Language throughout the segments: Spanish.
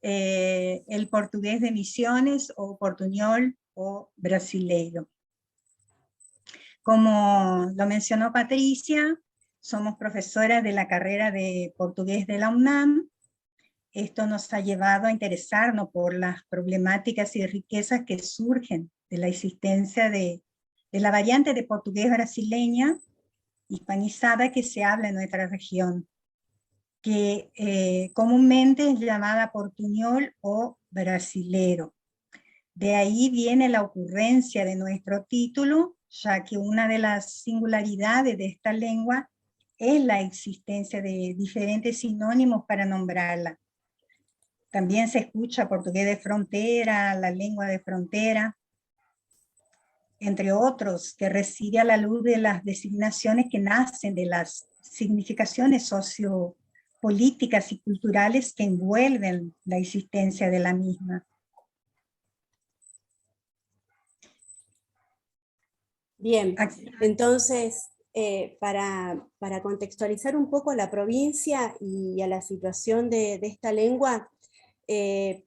el portugués de Misiones, o portuñol, o brasileiro. Como lo mencionó Patricia, somos profesoras de la carrera de portugués de la UNAM. Esto nos ha llevado a interesarnos por las problemáticas y riquezas que surgen de la existencia de la variante de portugués brasileña hispanizada que se habla en nuestra región, que comúnmente es llamada portuñol o brasilero. De ahí viene la ocurrencia de nuestro título, ya que una de las singularidades de esta lengua es la existencia de diferentes sinónimos para nombrarla. También se escucha portugués de frontera, la lengua de frontera, entre otros, que reside a la luz de las designaciones que nacen de las significaciones sociopolíticas y culturales que envuelven la existencia de la misma. Bien, entonces, para contextualizar un poco la provincia y a la situación de esta lengua,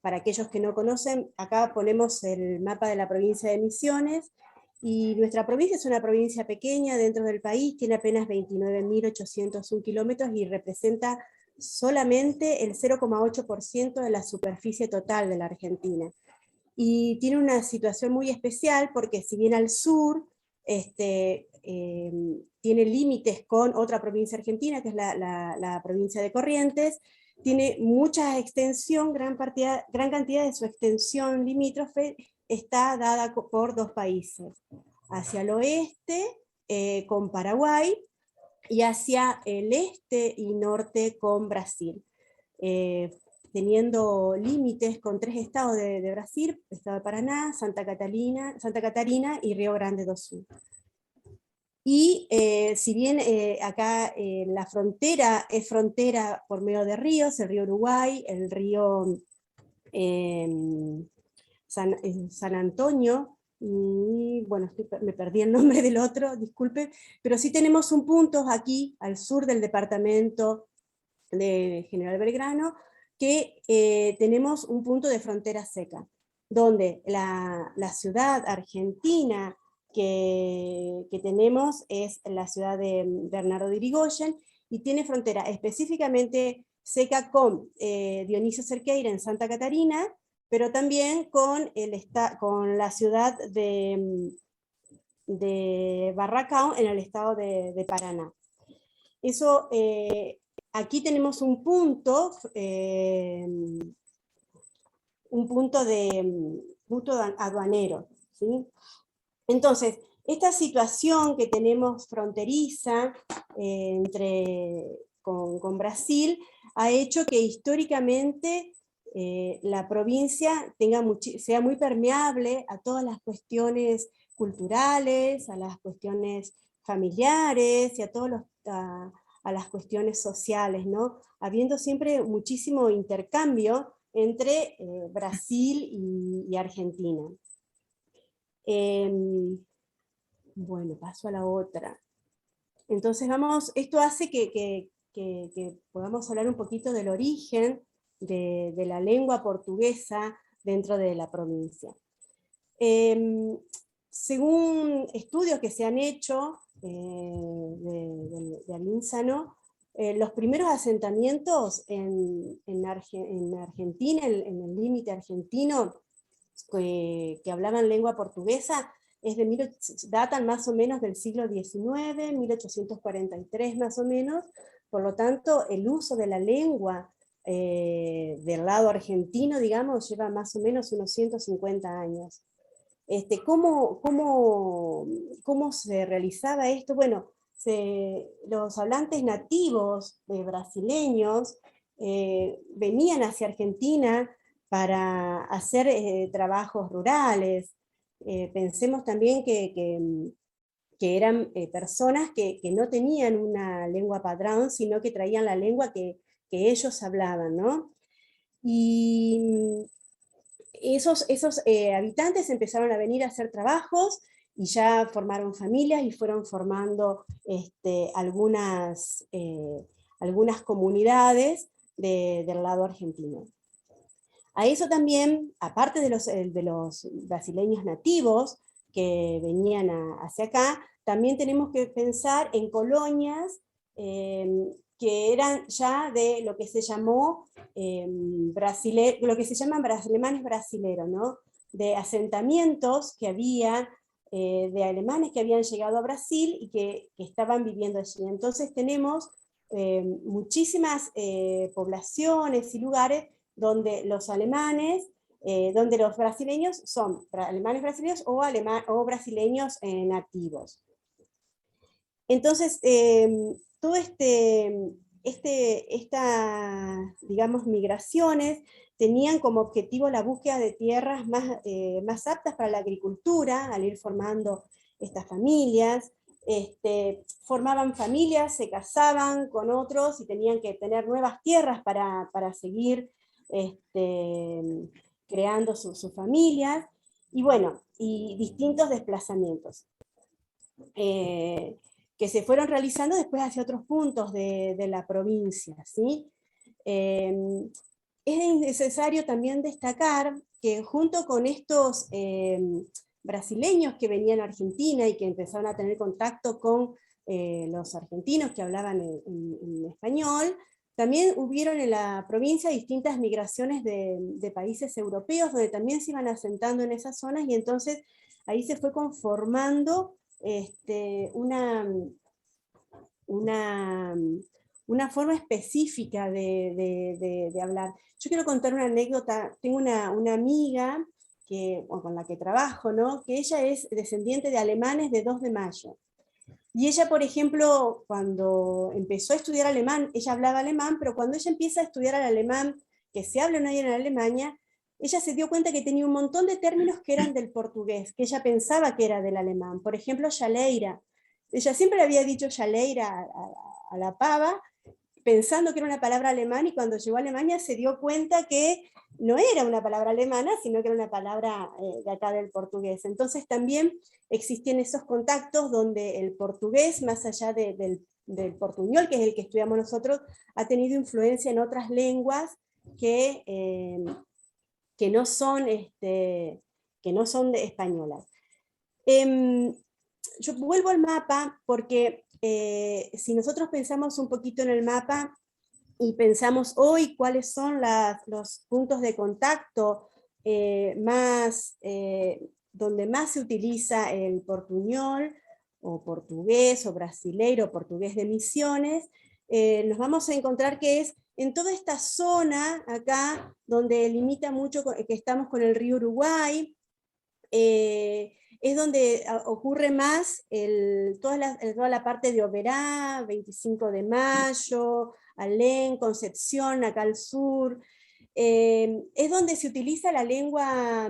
para aquellos que no conocen, acá ponemos el mapa de la provincia de Misiones, y nuestra provincia es una provincia pequeña dentro del país, tiene apenas 29.801 kilómetros y representa solamente el 0,8% de la superficie total de la Argentina. Y tiene una situación muy especial porque si bien al sur tiene límites con otra provincia argentina, que es la provincia de Corrientes, tiene mucha extensión, gran cantidad de su extensión limítrofe está dada por dos países. Hacia el oeste, con Paraguay, y hacia el este y norte con Brasil. Teniendo límites con 3 estados de Brasil, estado de Paraná, Santa Catarina y Río Grande do Sul. Y si bien acá la frontera es frontera por medio de ríos, el río Uruguay, el río San Antonio, y bueno, me perdí el nombre del otro, disculpe, pero sí tenemos un punto aquí al sur del departamento de General Belgrano, que tenemos un punto de frontera seca, donde la ciudad argentina que tenemos es la ciudad de Bernardo de Irigoyen, y tiene frontera específicamente seca con Dionisio Cerqueira en Santa Catarina, pero también con la ciudad de Barracão en el estado de Paraná. Eso, aquí tenemos un punto aduanero, ¿sí? Entonces, esta situación que tenemos fronteriza con Brasil ha hecho que históricamente la provincia sea muy permeable a todas las cuestiones culturales, a las cuestiones familiares y a las cuestiones sociales, ¿no? Habiendo siempre muchísimo intercambio entre Brasil y Argentina. Bueno, paso a la otra. Entonces esto hace que podamos hablar un poquito del origen de la lengua portuguesa dentro de la provincia. Según estudios que se han hecho de Alínsano, los primeros asentamientos en Argentina, en el límite argentino, que hablaban lengua portuguesa, datan más o menos del siglo XIX, 1843 más o menos. Por lo tanto, el uso de la lengua del lado argentino, digamos, lleva más o menos unos 150 años. ¿Cómo se realizaba esto? Bueno, los hablantes nativos brasileños venían hacia Argentina para hacer trabajos rurales. Pensemos también que eran personas que no tenían una lengua padrón, sino que traían la lengua que ellos hablaban, ¿no? Y esos habitantes empezaron a venir a hacer trabajos, y ya formaron familias y fueron formando algunas comunidades del lado argentino. A eso también, aparte de los brasileños nativos que venían hacia acá, también tenemos que pensar en colonias que eran ya de lo que se llamó lo que se llaman alemanes brasileros, ¿no? De asentamientos que había de alemanes que habían llegado a Brasil y que estaban viviendo allí. Entonces tenemos muchísimas poblaciones y lugares donde los alemanes, donde los brasileños son alemanes brasileños o brasileños nativos. Entonces, todo digamos, migraciones tenían como objetivo la búsqueda de tierras más aptas para la agricultura, al ir formando estas familias. Formaban familias, se casaban con otros y tenían que tener nuevas tierras para seguir creando sus familias, y bueno, y distintos desplazamientos que se fueron realizando después hacia otros puntos de la provincia, ¿sí? Es necesario también destacar que junto con estos brasileños que venían a Argentina y que empezaron a tener contacto con los argentinos que hablaban en español, también hubieron en la provincia distintas migraciones de países europeos, donde también se iban asentando en esas zonas, y entonces ahí se fue conformando una forma específica de hablar. Yo quiero contar una anécdota. Tengo una amiga con la que trabajo, ¿no? Que ella es descendiente de alemanes de 2 de Mayo. Y ella, por ejemplo, cuando empezó a estudiar alemán, ella hablaba alemán, pero cuando ella empieza a estudiar el alemán que se habla hoy en Alemania, ella se dio cuenta que tenía un montón de términos que eran del portugués, que ella pensaba que era del alemán. Por ejemplo, Chaleira. Ella siempre le había dicho Chaleira a la pava, pensando que era una palabra alemana, y cuando llegó a Alemania se dio cuenta que no era una palabra alemana, sino que era una palabra de acá del portugués. Entonces también existían esos contactos donde el portugués, más allá del portuñol, que es el que estudiamos nosotros, ha tenido influencia en otras lenguas que no son, españolas. Yo vuelvo al mapa porque si nosotros pensamos un poquito en el mapa y pensamos hoy cuáles son los puntos de contacto donde más se utiliza el portuñol, o portugués, o brasileiro, o portugués de Misiones, nos vamos a encontrar que es en toda esta zona acá, donde limita mucho, que estamos con el río Uruguay, es donde ocurre más toda la parte de Oberá, 25 de Mayo, Alén, Concepción, acá al sur. Es donde se utiliza la lengua,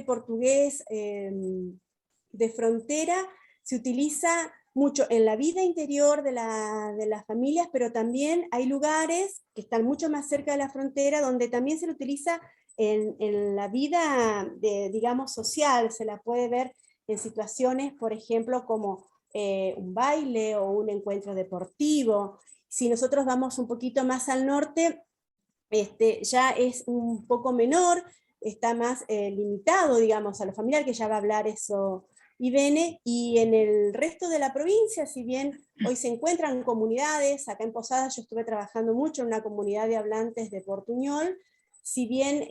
portugués de frontera, se utiliza mucho en la vida interior de las familias, pero también hay lugares que están mucho más cerca de la frontera donde también se lo utiliza en la vida, digamos, social. Se la puede ver en situaciones, por ejemplo, como un baile o un encuentro deportivo. Si nosotros vamos un poquito más al norte, ya es un poco menor, está más limitado, digamos, a lo familiar, que ya va a hablar eso Ibene, y en el resto de la provincia, si bien hoy se encuentran comunidades, acá en Posadas yo estuve trabajando mucho en una comunidad de hablantes de portuñol, si bien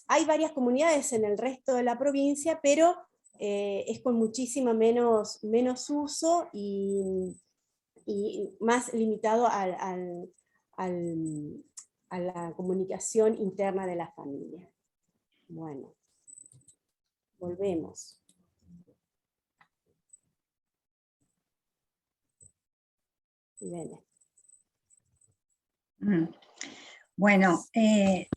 hay varias comunidades en el resto de la provincia, pero es con muchísimo menos uso y más limitado a la comunicación interna de la familia. Bueno, volvemos. Bien. Bueno,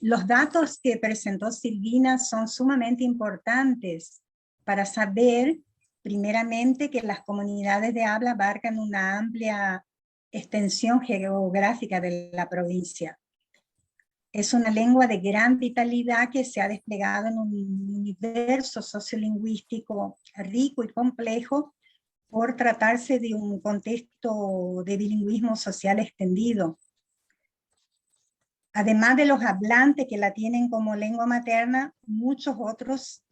los datos que presentó Silvina son sumamente importantes para saber, primeramente, que las comunidades de habla abarcan una amplia extensión geográfica de la provincia. Es una lengua de gran vitalidad que se ha desplegado en un universo sociolingüístico rico y complejo por tratarse de un contexto de bilingüismo social extendido. Además de los hablantes que la tienen como lengua materna, muchos otros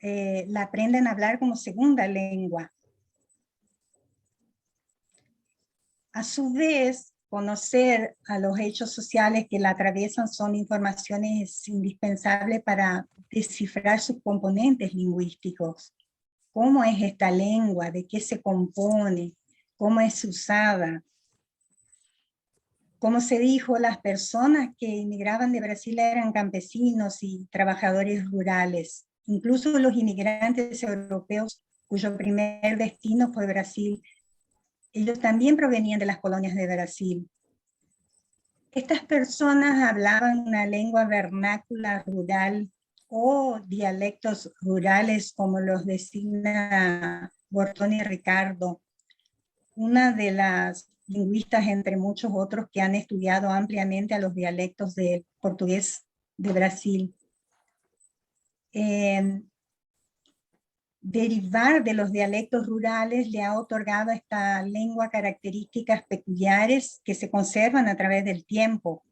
la aprenden a hablar como segunda lengua. A su vez, conocer a los hechos sociales que la atraviesan son informaciones indispensables para descifrar sus componentes lingüísticos. ¿Cómo es esta lengua? ¿De qué se compone? ¿Cómo es usada? Como se dijo, las personas que inmigraban de Brasil eran campesinos y trabajadores rurales. Incluso los inmigrantes europeos, cuyo primer destino fue Brasil, ellos también provenían de las colonias de Brasil. Estas personas hablaban una lengua vernácula rural o dialectos rurales, como los designa Bortoni y Ricardo, una de las lingüistas entre muchos otros que han estudiado ampliamente a los dialectos del portugués de Brasil. Derivar de los dialectos rurales le ha otorgado a esta lengua características peculiares que se conservan a través del tiempo.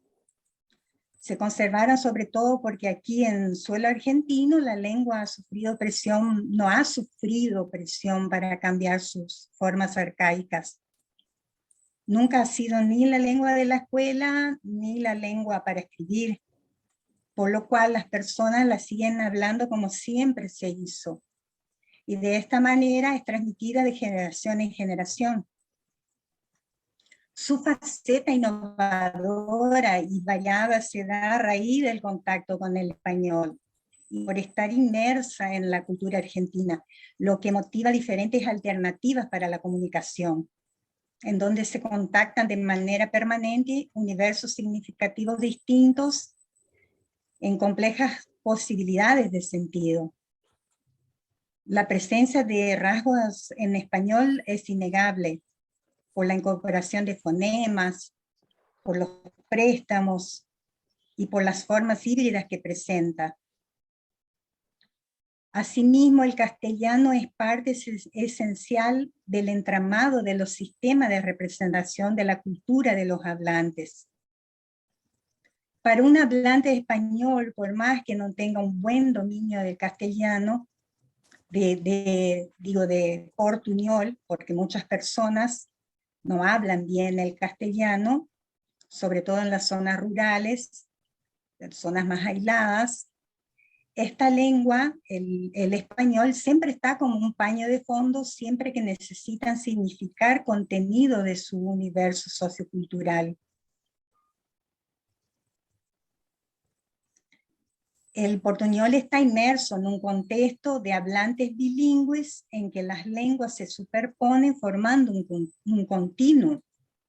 Se conservaron sobre todo porque aquí en suelo argentino la lengua ha sufrido presión, no ha sufrido presión para cambiar sus formas arcaicas. Nunca ha sido ni la lengua de la escuela, ni la lengua para escribir, por lo cual las personas la siguen hablando como siempre se hizo. Y de esta manera es transmitida de generación en generación. Su faceta innovadora y variada se da a raíz del contacto con el español y por estar inmersa en la cultura argentina, lo que motiva diferentes alternativas para la comunicación, en donde se contactan de manera permanente universos significativos distintos en complejas posibilidades de sentido. La presencia de rasgos en español es innegable, por la incorporación de fonemas, por los préstamos y por las formas híbridas que presenta. Asimismo, el castellano es parte esencial del entramado de los sistemas de representación de la cultura de los hablantes. Para un hablante español, por más que no tenga un buen dominio del castellano, de portuñol, porque muchas personas no hablan bien el castellano, sobre todo en las zonas rurales, en zonas más aisladas, esta lengua, el español, siempre está como un paño de fondo siempre que necesitan significar contenido de su universo sociocultural. El portuñol está inmerso en un contexto de hablantes bilingües en que las lenguas se superponen formando un continuo,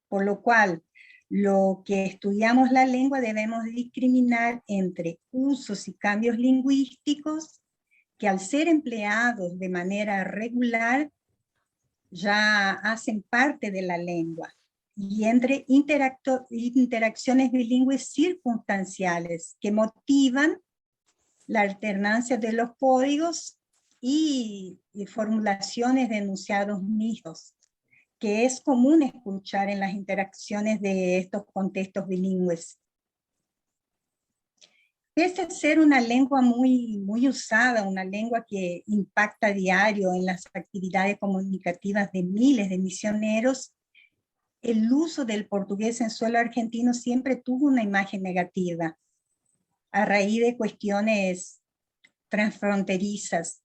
por lo cual lo que estudiamos la lengua debemos discriminar entre usos y cambios lingüísticos que al ser empleados de manera regular ya hacen parte de la lengua, y entre interacciones bilingües circunstanciales que motivan la alternancia de los códigos y formulaciones de enunciados mixtos, que es común escuchar en las interacciones de estos contextos bilingües. Pese a ser una lengua muy usada, una lengua que impacta a diario en las actividades comunicativas de miles de misioneros, el uso del portugués en suelo argentino siempre tuvo una imagen negativa, a raíz de cuestiones transfronterizas,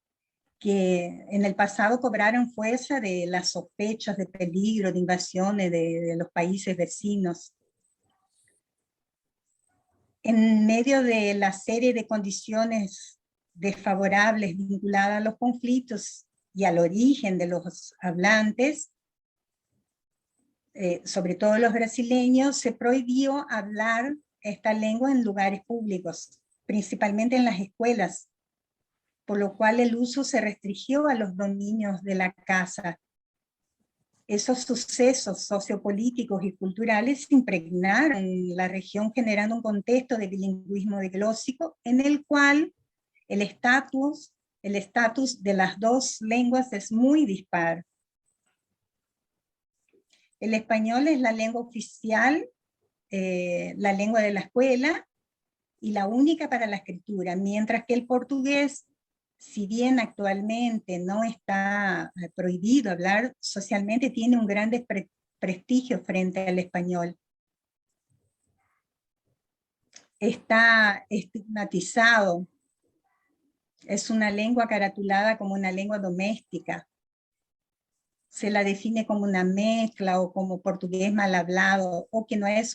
que en el pasado cobraron fuerza de las sospechas de peligro, de invasiones de los países vecinos. En medio de la serie de condiciones desfavorables vinculadas a los conflictos y al origen de los hablantes, sobre todo los brasileños, se prohibió hablar esta lengua en lugares públicos, principalmente en las escuelas, por lo cual el uso se restringió a los dominios de la casa. Esos sucesos sociopolíticos y culturales se impregnaron en la región, generando un contexto de bilingüismo diglósico en el cual el estatus de las dos lenguas es muy dispar. El español es la lengua oficial la lengua de la escuela y la única para la escritura, mientras que el portugués, si bien actualmente no está prohibido hablar, socialmente tiene un gran prestigio frente al español. Está estigmatizado, es una lengua caratulada como una lengua doméstica, se la define como una mezcla o como portugués mal hablado, o que no es,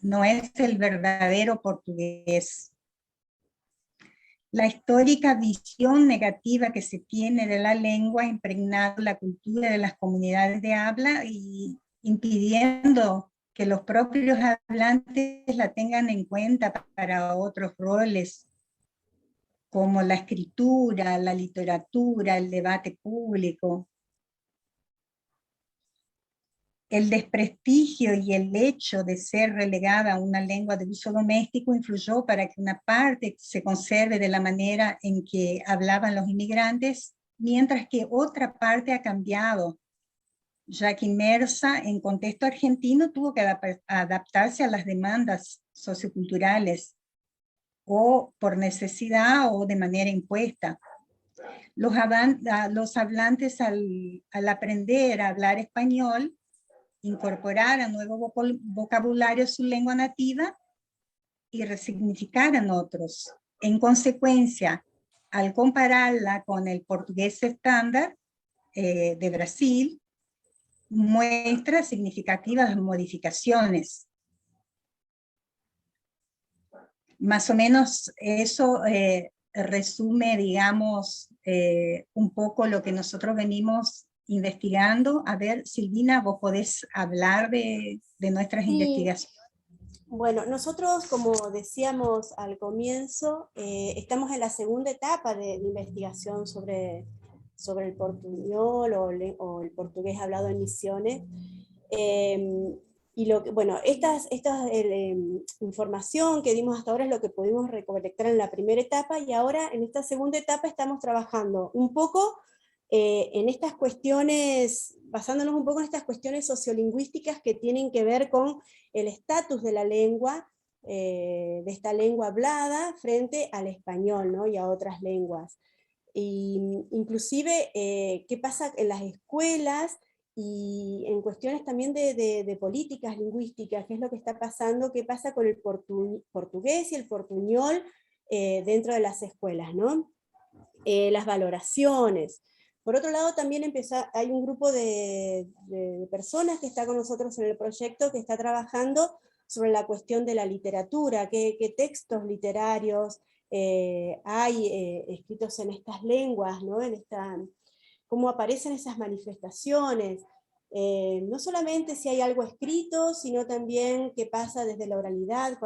no es el verdadero portugués. La histórica visión negativa que se tiene de la lengua ha impregnado la cultura de las comunidades de habla y impidiendo que los propios hablantes la tengan en cuenta para otros roles, como la escritura, la literatura, el debate público. El desprestigio y el hecho de ser relegada a una lengua de uso doméstico influyó para que una parte se conserve de la manera en que hablaban los inmigrantes, mientras que otra parte ha cambiado, ya que inmersa en contexto argentino tuvo que adaptarse a las demandas socioculturales, o por necesidad o de manera impuesta. Los hablantes al aprender a hablar español, incorporaran nuevo vocabulario a su lengua nativa y resignificaran otros. En consecuencia, al compararla con el portugués estándar de Brasil, muestra significativas modificaciones. Más o menos eso resume, digamos, un poco lo que nosotros venimos investigando. A ver, Silvina, vos podés hablar de nuestras investigaciones. Bueno, nosotros, como decíamos al comienzo, estamos en la segunda etapa de investigación sobre el portuñol o el portugués hablado en Misiones. Y bueno, esta información que dimos hasta ahora es lo que pudimos recolectar en la primera etapa, y ahora en esta segunda etapa estamos trabajando un poco en estas cuestiones, basándonos un poco en estas cuestiones sociolingüísticas que tienen que ver con el estatus de la lengua, de esta lengua hablada frente al español, ¿no? Y a otras lenguas. Y, inclusive, qué pasa en las escuelas y en cuestiones también de políticas lingüísticas, qué es lo que está pasando, qué pasa con el portugués y el portuñol dentro de las escuelas, ¿no? Las valoraciones. Por otro lado, también hay un grupo de personas que está con nosotros en el proyecto que está trabajando sobre la cuestión de la literatura, qué textos literarios hay escritos en estas lenguas, ¿no? Cómo aparecen esas manifestaciones. No solamente si hay algo escrito, sino también qué pasa desde la oralidad,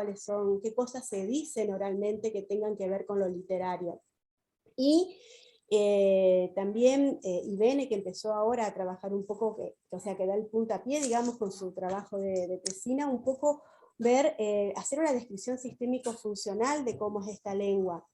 qué cosas se dicen oralmente que tengan que ver con lo literario. Y también Ibene, que empezó ahora a trabajar un poco, o sea, que da el puntapié, digamos, con su trabajo de tesina, un poco ver, hacer una descripción sistémico-funcional de cómo es esta lengua.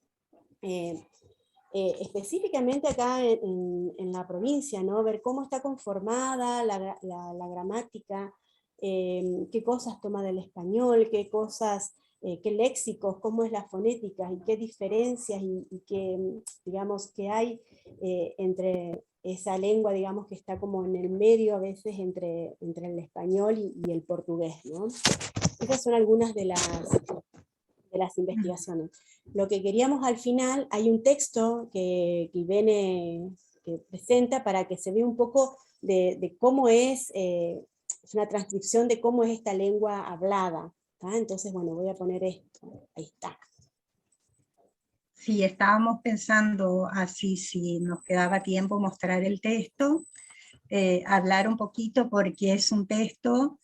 Específicamente acá en la provincia, ¿no? Ver cómo está conformada la gramática, qué cosas toma del español, qué cosas, qué léxicos, cómo es la fonética y qué diferencias y qué, digamos, que hay entre esa lengua, digamos, que está como en el medio a veces entre el español y el portugués, ¿no? Esas son algunas de las investigaciones. Lo que queríamos al final, hay un texto que Ibene presenta para que se vea un poco de cómo es una transcripción de cómo es esta lengua hablada. ¿Tá? Entonces, bueno, voy a poner esto. Ahí está. Sí, estábamos pensando así, si nos quedaba tiempo, mostrar el texto, hablar un poquito porque es un texto,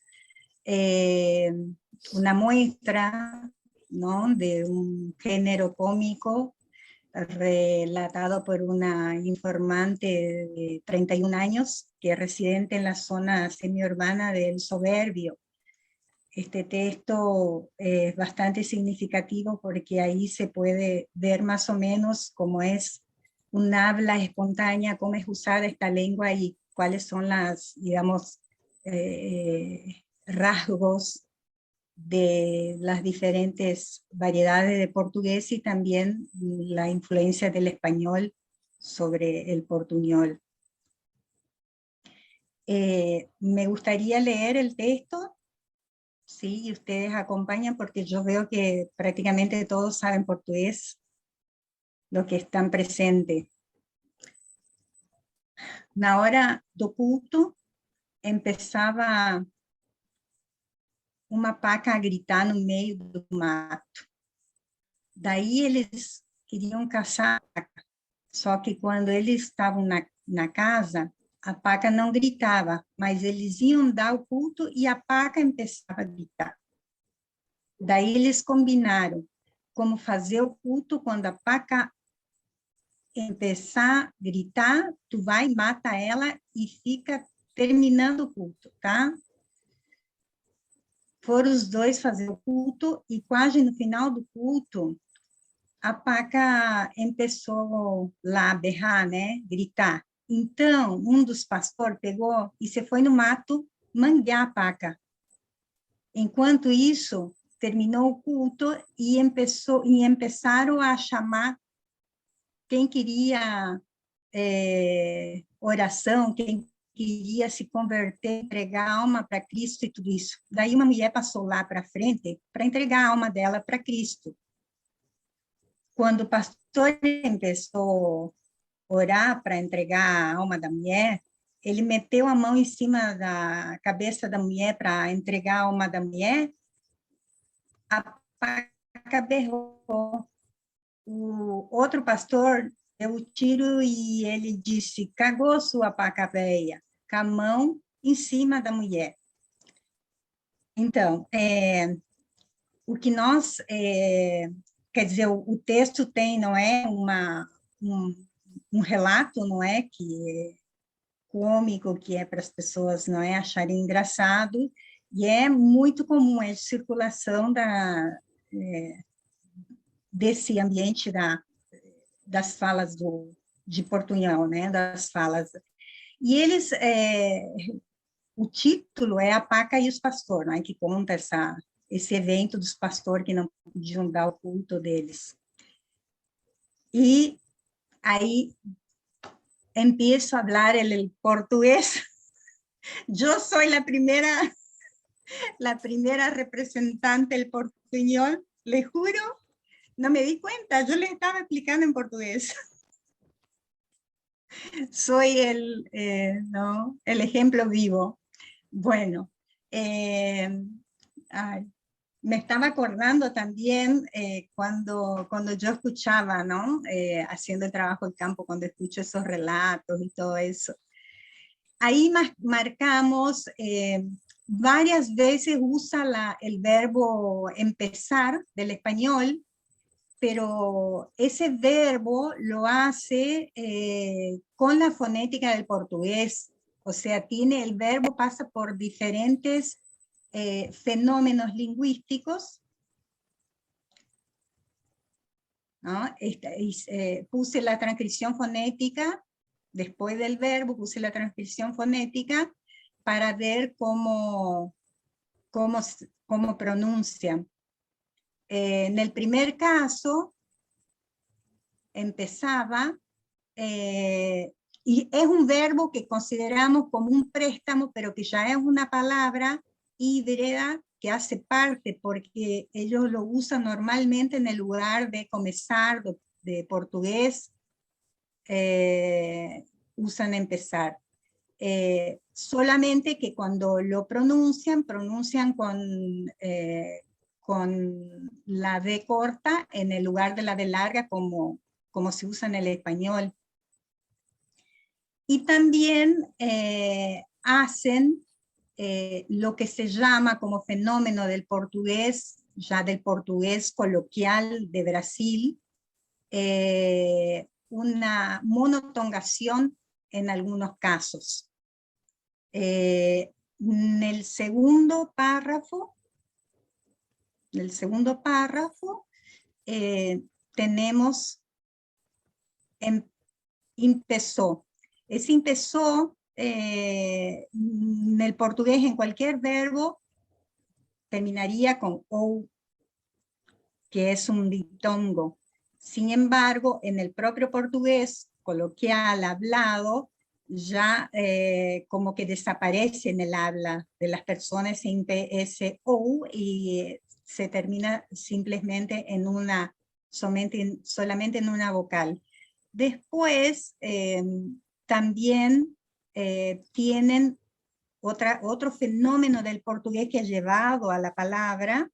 una muestra, ¿no? De un género cómico relatado por una informante de 31 años que es residente en la zona semiurbana del Soberbio. Este texto es bastante significativo porque ahí se puede ver más o menos cómo es un habla espontánea, cómo es usada esta lengua y cuáles son las, digamos, rasgos de las diferentes variedades de portugués y también la influencia del español sobre el portuñol. Me gustaría leer el texto, sí, y ustedes acompañan porque yo veo que prácticamente todos saben portugués, los que están presentes. Na hora do culto, empezava uma paca a gritar no meio do mato. Daí eles queriam caçar a paca, só que quando eles estavam na casa, a paca não gritava, mas eles iam dar o culto e a paca começava a gritar. Daí eles combinaram como fazer o culto quando a paca começar a gritar, tu vai, mata ela e fica terminando o culto, tá? Foram os dois fazer o culto e quase no final do culto, a paca começou lá a berrar, né? Gritar. Então, um dos pastores pegou e se foi no mato manguear a paca. Enquanto isso, terminou o culto e começaram a chamar quem queria oração, quem queria se converter, entregar a alma para Cristo e tudo isso. Daí uma mulher passou lá para frente para entregar a alma dela para Cristo. Quando o pastor começou a orar para entregar a alma da mulher, ele meteu a mão em cima da cabeça da mulher para entregar a alma da mulher, a paca berrou. O outro pastor deu o tiro e ele disse, cagou sua paca véia, com a mão em cima da mulher. Então, o que nós, quer dizer, o texto tem, não é, um relato, não é, que é cômico, que é para as pessoas, não é, acharem engraçado, e é muito comum, é de circulação desse ambiente das falas de portunhol, né, das falas. E eles, o título é A Paca e os Pastores, né, que conta esse evento dos pastores que não podiam dar o culto deles. E aí, empiezo a hablar el portugués. Yo soy la primera representante del portuñol, le juro, no me di cuenta, yo les estaba explicando en portugués. Soy el ejemplo vivo. Bueno, me estaba acordando también cuando yo escuchaba, ¿no? Haciendo el trabajo de campo, cuando escucho esos relatos y todo eso. Ahí marcamos, varias veces usa el verbo empezar del español, pero ese verbo lo hace con la fonética del portugués, o sea, el verbo pasa por diferentes fenómenos lingüísticos, ¿no? Puse la transcripción fonética, después del verbo puse la transcripción fonética para ver cómo pronuncian. En el primer caso, empezaba, y es un verbo que consideramos como un préstamo, pero que ya es una palabra híbrida que hace parte, porque ellos lo usan normalmente en el lugar de comenzar, de portugués, usan empezar. Solamente que cuando lo pronuncian con la D corta en el lugar de la D larga, como se usa en el español. Y también hacen lo que se llama como fenómeno del portugués, ya del portugués coloquial de Brasil, una monotongación en algunos casos. En el segundo párrafo, tenemos empezó. Ese empezó en el portugués, en cualquier verbo, terminaría con ou, que es un diptongo. Sin embargo, en el propio portugués coloquial hablado, ya como que desaparece en el habla de las personas en ese ou y se termina simplemente en una, solamente en una vocal. Después, también tienen otro fenómeno del portugués que ha llevado a la palabra,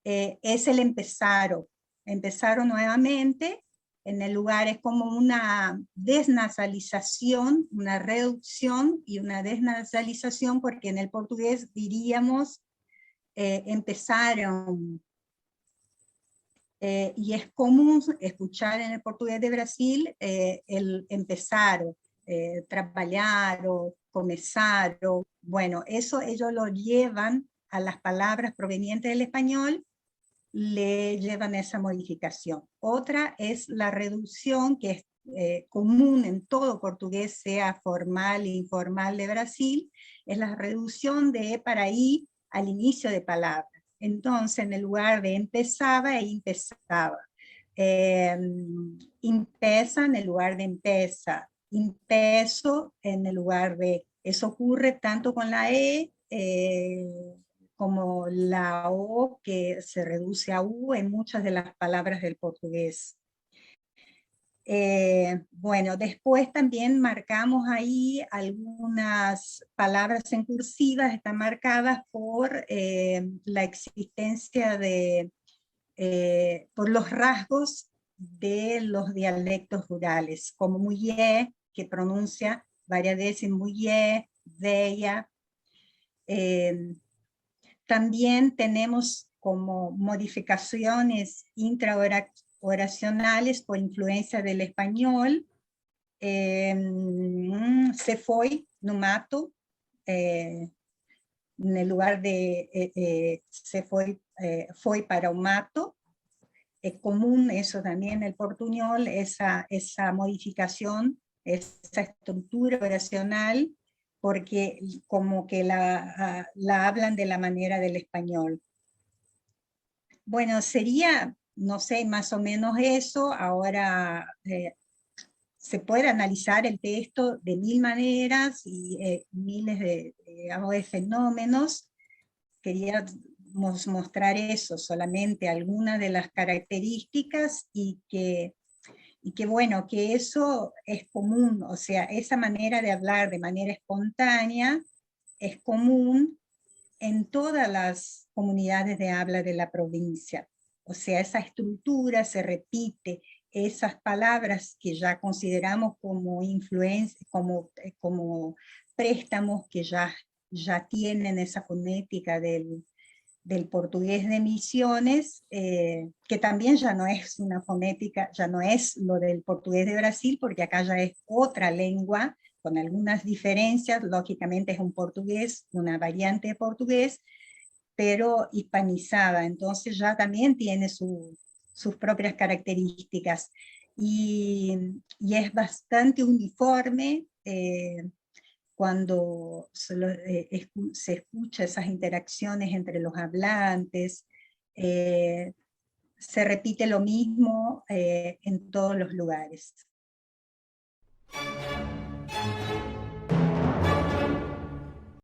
es el empezaro. Empezaro nuevamente, en el lugar es como una desnasalización, una reducción y una desnasalización, porque en el portugués diríamos empezaron. Y es común escuchar en el portugués de Brasil el empezar, trabalhar o comenzar. Bueno, eso ellos lo llevan a las palabras provenientes del español, le llevan esa modificación. Otra es la reducción, que es común en todo portugués, sea formal e informal de Brasil, es la reducción de para ahí al inicio de palabra. Entonces, en el lugar de empezaba, empezaba. Impesa en el lugar de empeza. Impeso en el lugar de... Eso ocurre tanto con la como la O, que se reduce a U en muchas de las palabras del portugués. Bueno, después también marcamos ahí algunas palabras en cursivas, están marcadas por la existencia de, por los rasgos de los dialectos rurales, como muyé, que pronuncia varias veces muyé, deia. También tenemos como modificaciones intraoracionales por influencia del español. Se foi no mato, en el lugar de se foi, foi para o mato. Es común eso también en el portuñol, esa modificación, esa estructura oracional, porque como que la hablan de la manera del español. Bueno, sería, no sé, más o menos eso. Ahora se puede analizar el texto de mil maneras y miles de fenómenos. Quería mostrar eso, solamente algunas de las características y que bueno, que eso es común, o sea, esa manera de hablar de manera espontánea es común en todas las comunidades de habla de la provincia. O sea, esa estructura se repite, esas palabras que ya consideramos como influencia, como préstamos que ya tienen esa fonética del portugués de Misiones, que también ya no es una fonética, ya no es lo del portugués de Brasil, porque acá ya es otra lengua, con algunas diferencias. Lógicamente es un portugués, una variante de portugués, pero hispanizada, entonces ya también tiene sus propias características, y es bastante uniforme. Cuando se escucha esas interacciones entre los hablantes, se repite lo mismo en todos los lugares.